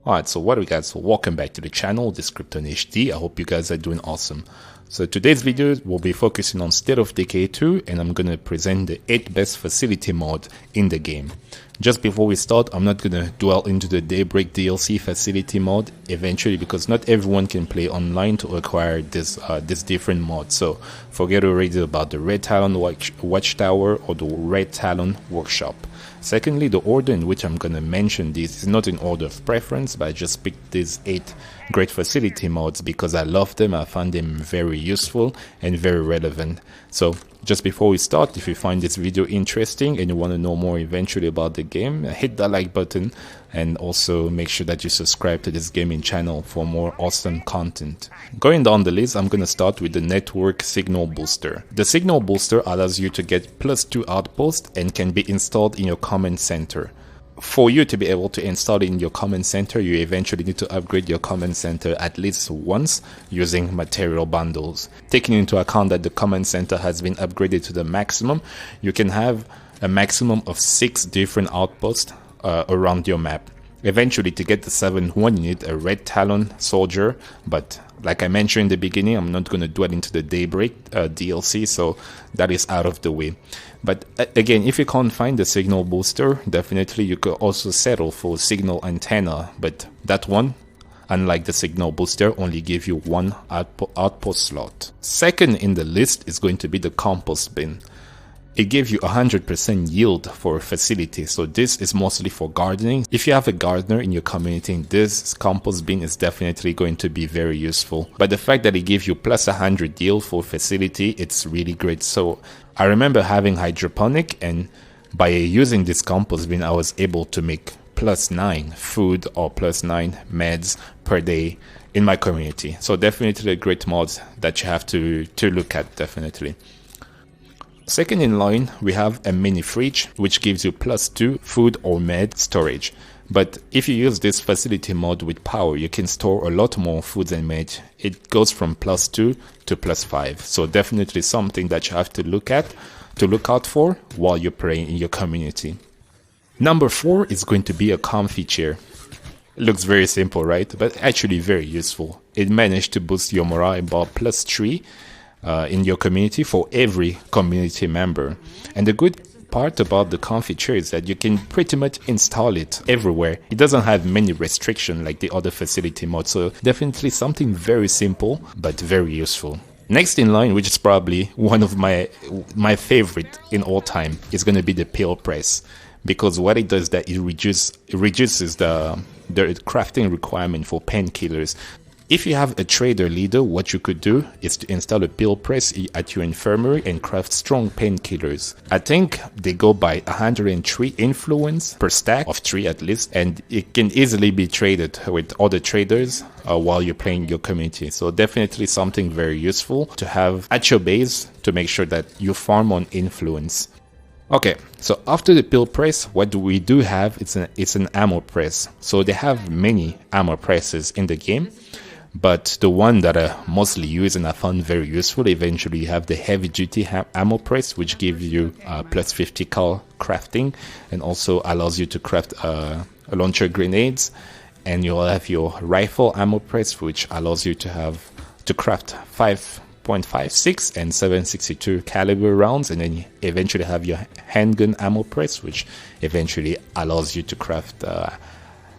Alright, so what do we got? So welcome back to the channel, this is Krypton HD. I hope you guys are doing awesome. So today's video will be focusing on State of Decay 2, and I'm gonna present the 8 best facility mod in the game. Just before we start, I'm not gonna dwell into the Daybreak DLC facility mod eventually, because not everyone can play online to acquire this different mod. So forget already about the Red Talon Watchtower or the Red Talon Workshop. Secondly, the order in which I'm going to mention these is not in order of preference, but I just picked these 8 great facility mods because I love them. I found them very useful and very relevant. So just before we start, if you find this video interesting and you want to know more eventually about the game, hit that like button and also make sure that you subscribe to this gaming channel for more awesome content. Going down the list, I'm going to start with the Network Signal Booster. The Signal Booster allows you to get +2 outposts and can be installed in your command center. For you to be able to install it in your command center, you eventually need to upgrade your command center at least once using material bundles. Taking into account that the command center has been upgraded to the maximum, you can have a maximum of 6 different outposts around your map. Eventually, to get the 7th one, you need a Red Talon soldier, but like I mentioned in the beginning, I'm not going to dwell into the Daybreak DLC, so that is out of the way. But again, if you can't find the signal booster, definitely you could also settle for signal antenna, but that one, unlike the signal booster, only give you 1 outpost slot. Second in the list is going to be the compost bin. It gives you 100% yield for a facility, so this is mostly for gardening. If you have a gardener in your community, this compost bin is definitely going to be very useful. But the fact that it gives you +100 yield for facility, it's really great. So I remember having hydroponic, and by using this compost bin, I was able to make +9 food or +9 meds per day in my community. So definitely a great mod that you have to look at, definitely. Second in line, we have a mini fridge, which gives you +2 food or med storage. But if you use this facility mod with power, you can store a lot more foods and med. It goes from +2 to +5. So definitely something that you have to look out for while you're playing in your community. Number 4 is going to be a comfy chair. It looks very simple, right? But actually very useful. It managed to boost your morale about +3. In your community for every community member. And the good part about the comfy chair is that you can pretty much install it everywhere. It doesn't have many restrictions like the other facility mods, so definitely something very simple but very useful. Next in line, which is probably one of my favorite in all time, is going to be the peel press, because what it does is that it reduces the crafting requirement for painkillers. If you have a trader leader, what you could do is to install a peel press at your infirmary and craft strong painkillers. I think they go by 103 influence per stack of 3 at least, and it can easily be traded with other traders while you're playing your community. So definitely something very useful to have at your base to make sure that you farm on influence. Okay, so after the peel press, what we do have it's an ammo press. So they have many ammo presses in the game. But the one that I mostly use and I found very useful, eventually you have the heavy duty ammo press, which gives you +50 cal crafting and also allows you to craft launcher grenades. And you'll have your rifle ammo press, which allows you to craft 5.56 and 7.62 caliber rounds, and then you eventually have your handgun ammo press, which eventually allows you to craft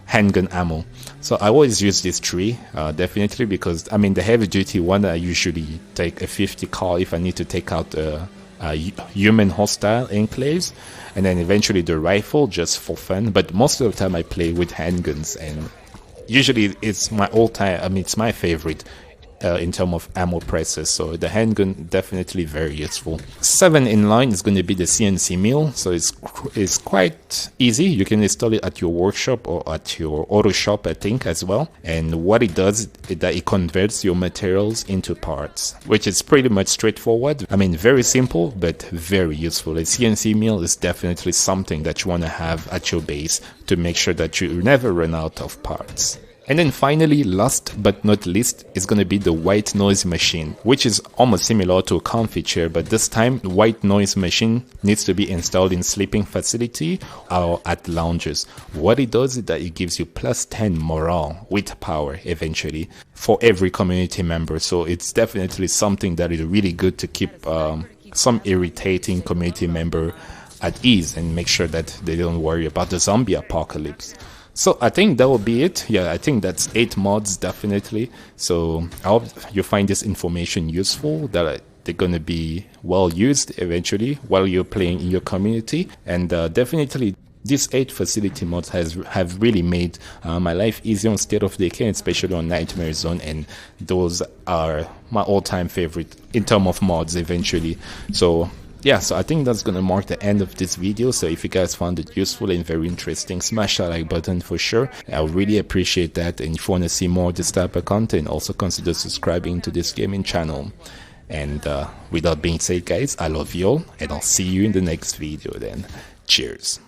handgun ammo. So I always use these 3 definitely, because I mean the heavy duty one, I usually take a 50 cal if I need to take out human hostile enclaves, and then eventually the rifle just for fun. But most of the time I play with handguns, and usually it's my all-time, I mean it's my favorite in terms of ammo presses. So the handgun definitely very useful. 7 in line is going to be the CNC Mill. So it's quite easy. You can install it at your workshop or at your auto shop, I think, as well. And what it does is that it converts your materials into parts, which is pretty much straightforward. I mean, very simple, but very useful. A CNC Mill is definitely something that you want to have at your base to make sure that you never run out of parts. And then finally, last but not least, is going to be the white noise machine, which is almost similar to a comfy chair, but this time the white noise machine needs to be installed in sleeping facility or at lounges. What it does is that it gives you plus 10 morale with power eventually for every community member. So it's definitely something that is really good to keep some irritating community member at ease and make sure that they don't worry about the zombie apocalypse. So I think that will be it. Yeah, I think that's 8 mods definitely. So I hope you find this information useful, that they're going to be well used eventually while you're playing in your community. And definitely these 8 facility mods have really made my life easier on State of Decay, especially on Nightmare Zone, and those are my all-time favorite in terms of mods eventually. So yeah, so I think that's going to mark the end of this video. So if you guys found it useful and very interesting, smash that like button for sure. I would really appreciate that. And if you want to see more of this type of content, also consider subscribing to this gaming channel. And with that being said, guys, I love you all, and I'll see you in the next video then. Cheers.